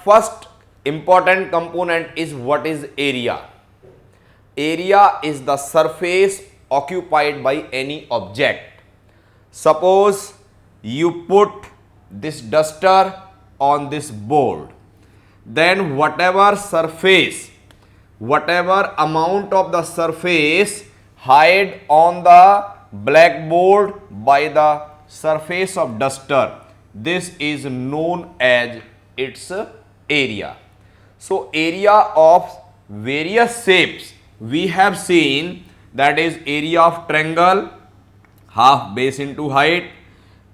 First important component is what is area. Area is the surface occupied by any object. Suppose you put this duster on this board, then whatever surface, whatever amount of the surface hide on the blackboard by the surface of duster, this is known as its area. So area of various shapes we have seen, that is area of triangle, half base into height,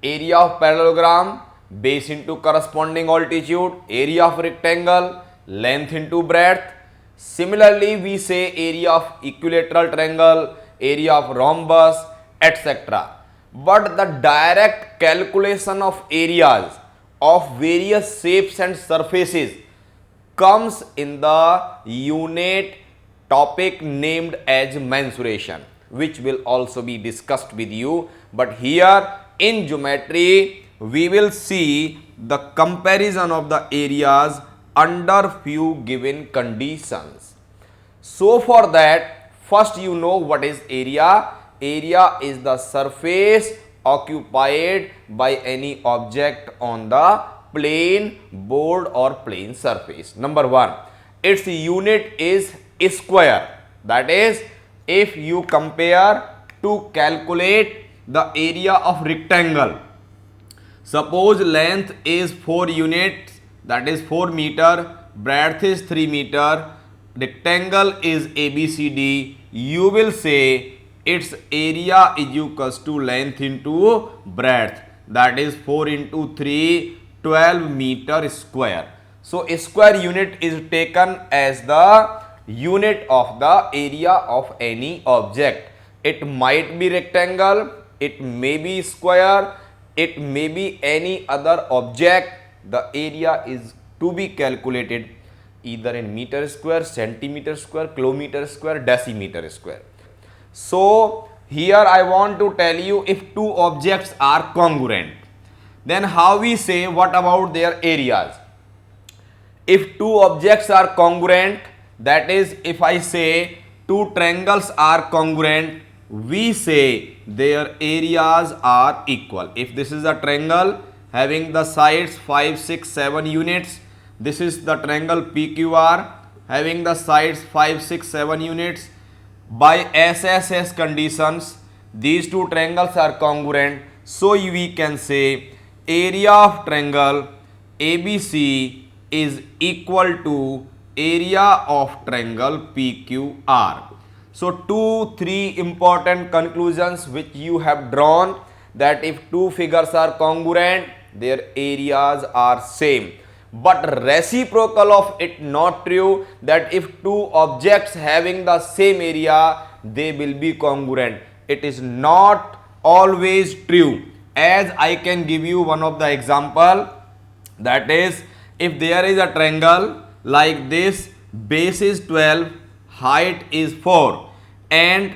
area of parallelogram, base into corresponding altitude, area of rectangle, length into breadth. Similarly, we say area of equilateral triangle, area of rhombus, etc. But the direct calculation of areas of various shapes and surfaces comes in the unit topic named as mensuration, which will also be discussed with you. But here in geometry, we will see the comparison of the areas under few given conditions. So for that, first you know what is area. Area is the surface occupied by any object on the plane board or plane surface. Number one, its unit is square. That is, if you compare to calculate the area of rectangle, suppose length is 4 units, that is 4 meter, breadth is 3 meter, rectangle is ABCD, you will say its area is equals to length into breadth, that is 4 into 3, 12 meter square. So a square unit is taken as the unit of the area of any object. It might be rectangle, it may be square, it may be any other object. The area is to be calculated either in meter square, centimeter square, kilometer square, decimeter square. So here I want to tell you, if two objects are congruent, then how we say what about their areas? If two objects are congruent, that is, if I say two triangles are congruent, we say their areas are equal. If this is a triangle having the sides 5, 6, 7 units, this is the triangle PQR having the sides 5, 6, 7 units. By SSS conditions, these two triangles are congruent. So we can say area of triangle ABC is equal to area of triangle PQR. So 2-3 important conclusions which you have drawn, that if two figures are congruent, their areas are same. But reciprocal of it not true, that if two objects having the same area, they will be congruent. It is not always true. As I can give you one of the example, that is, if there is a triangle like this, base is 12, height is 4, and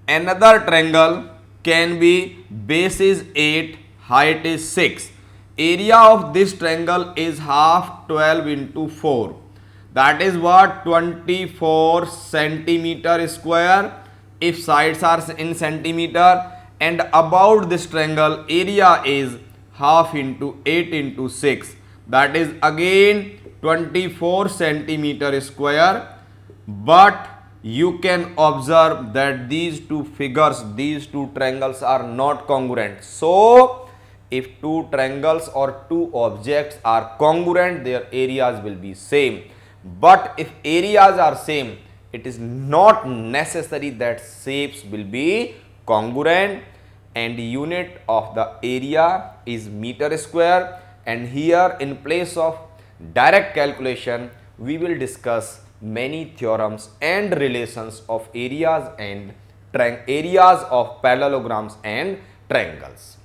another triangle can be base is 8, height is 6. Area of this triangle is half 12 into 4. That is what? 24 centimeter square if sides are in centimeter, and about this triangle area is half into 8 into 6. That is again 24 centimeter square. But you can observe that these two figures, these two triangles are not congruent. So if two triangles or two objects are congruent, their areas will be same. But if areas are same, it is not necessary that shapes will be congruent, and unit of the area is meter square. And here, in place of direct calculation, we will discuss many theorems and relations of areas and areas of parallelograms and triangles.